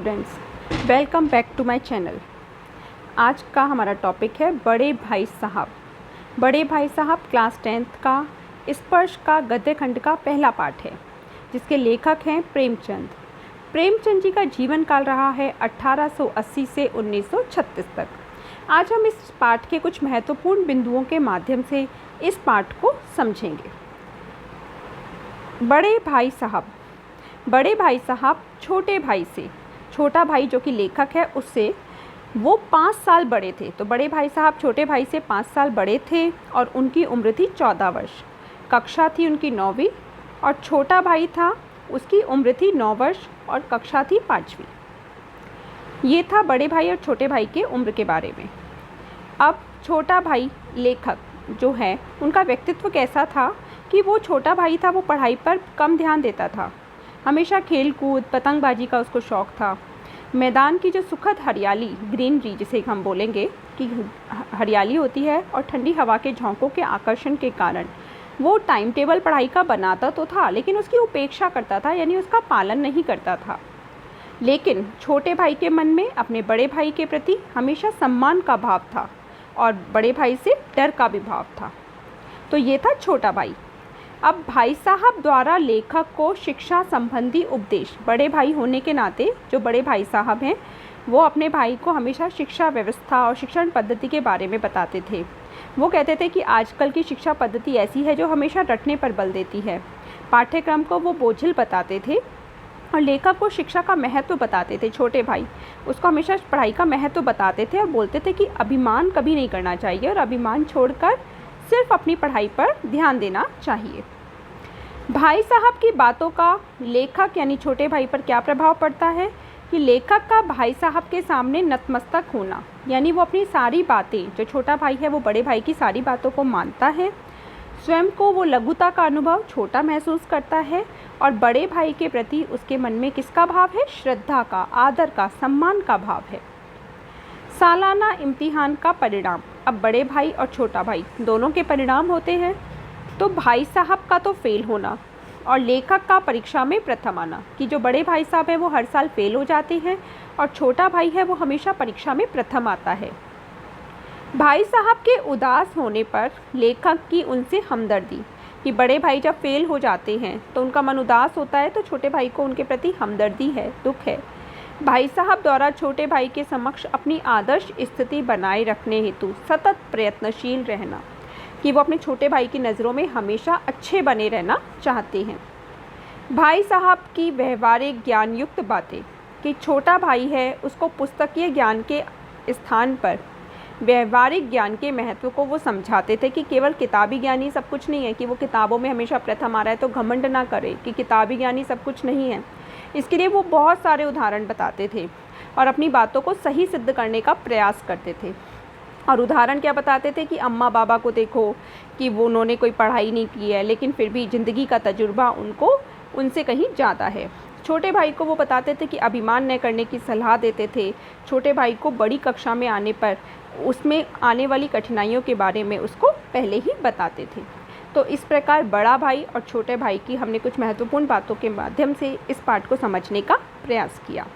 Students, welcome back to my channel. आज का हमारा टॉपिक है बड़े भाई साहब। बड़े भाई साहब क्लास 10th का स्पर्श का गद्य खंड का पहला पाठ है, जिसके लेखक हैं प्रेमचंद। प्रेमचंद जी का जीवन काल रहा है 1880 से 1936 तक। आज हम इस पाठ के कुछ महत्वपूर्ण बिंदुओं के माध्यम से इस पाठ को समझेंगे। बड़े भाई साहब। बड़े भाई साहब छोटे भाई से, छोटा भाई जो कि लेखक है उससे वो 5 साल बड़े थे। तो बड़े भाई साहब छोटे भाई से 5 साल बड़े थे और उनकी उम्र थी 14 वर्ष। कक्षा थी उनकी 9वीं और छोटा भाई था, उसकी उम्र थी 9 वर्ष और कक्षा थी 5वीं। ये था बड़े भाई और छोटे भाई के उम्र के बारे में। अब छोटा भाई लेखक जो है उनका व्यक्तित्व कैसा था कि वो छोटा भाई था, वो पढ़ाई पर कम ध्यान देता था। हमेशा खेल कूद पतंगबाजी का उसको शौक़ था। मैदान की जो सुखद हरियाली, ग्रीनरी जिसे हम बोलेंगे कि हरियाली होती है, और ठंडी हवा के झोंकों के आकर्षण के कारण वो टाइम टेबल पढ़ाई का बनाता तो था, लेकिन उसकी उपेक्षा करता था, यानी उसका पालन नहीं करता था। लेकिन छोटे भाई के मन में अपने बड़े भाई के प्रति हमेशा सम्मान का भाव था और बड़े भाई से डर का भी भाव था। तो ये था छोटा भाई। अब भाई साहब द्वारा लेखक को शिक्षा संबंधी उपदेश, बड़े भाई होने के नाते जो बड़े भाई साहब हैं वो अपने भाई को हमेशा शिक्षा व्यवस्था और शिक्षण पद्धति के बारे में बताते थे। वो कहते थे कि आजकल की शिक्षा पद्धति ऐसी है जो हमेशा रटने पर बल देती है। पाठ्यक्रम को वो बोझिल बताते थे और लेखक को शिक्षा का महत्व बताते थे। छोटे भाई उसको हमेशा पढ़ाई का महत्व बताते थे और बोलते थे कि अभिमान कभी नहीं करना चाहिए और अभिमान छोड़कर सिर्फ अपनी पढ़ाई पर ध्यान देना चाहिए। भाई साहब की बातों का लेखक यानी छोटे भाई पर क्या प्रभाव पड़ता है कि लेखक का भाई साहब के सामने नतमस्तक होना, यानी वो अपनी सारी बातें, जो छोटा भाई है वो बड़े भाई की सारी बातों को मानता है। स्वयं को वो लघुता का अनुभव छोटा महसूस करता है और बड़े भाई के प्रति उसके मन में किसका भाव है? श्रद्धा का, आदर का, सम्मान का भाव है। सालाना इम्तिहान का परिणाम। अब बड़े भाई और छोटा भाई दोनों के परिणाम होते हैं। तो भाई साहब का तो फेल होना और लेखक का परीक्षा में प्रथम आना, कि जो बड़े भाई साहब हैं वो हर साल फेल हो जाते हैं और छोटा भाई है वो हमेशा परीक्षा में प्रथम आता है। भाई साहब के उदास होने पर लेखक की उनसे हमदर्दी, कि बड़े भाई जब फेल हो जाते हैं तो उनका मन उदास होता है, तो छोटे भाई को उनके प्रति हमदर्दी है, दुख है। भाई साहब द्वारा छोटे भाई के समक्ष अपनी आदर्श स्थिति बनाए रखने हेतु सतत प्रयत्नशील रहना, कि वो अपने छोटे भाई की नज़रों में हमेशा अच्छे बने रहना चाहते हैं। भाई साहब की व्यवहारिक ज्ञान युक्त बातें, कि छोटा भाई है उसको पुस्तकीय ज्ञान के स्थान पर व्यवहारिक ज्ञान के महत्व को वो समझाते थे कि केवल किताबी ज्ञान ही सब कुछ नहीं है, कि वो किताबों में हमेशा प्रथम आ रहा है तो घमंड ना करे कि किताबी ज्ञान ही सब कुछ नहीं है। इसके लिए वो बहुत सारे उदाहरण बताते थे और अपनी बातों को सही सिद्ध करने का प्रयास करते थे। और उदाहरण क्या बताते थे कि अम्मा बाबा को देखो कि वो उन्होंने कोई पढ़ाई नहीं की है, लेकिन फिर भी ज़िंदगी का तजुर्बा उनको उनसे कहीं ज़्यादा है। छोटे भाई को वो बताते थे कि अभिमान न करने की सलाह देते थे। छोटे भाई को बड़ी कक्षा में आने पर उसमें आने वाली कठिनाइयों के बारे में उसको पहले ही बताते थे। तो इस प्रकार बड़ा भाई और छोटे भाई की हमने कुछ महत्वपूर्ण बातों के माध्यम से इस पाठ को समझने का प्रयास किया।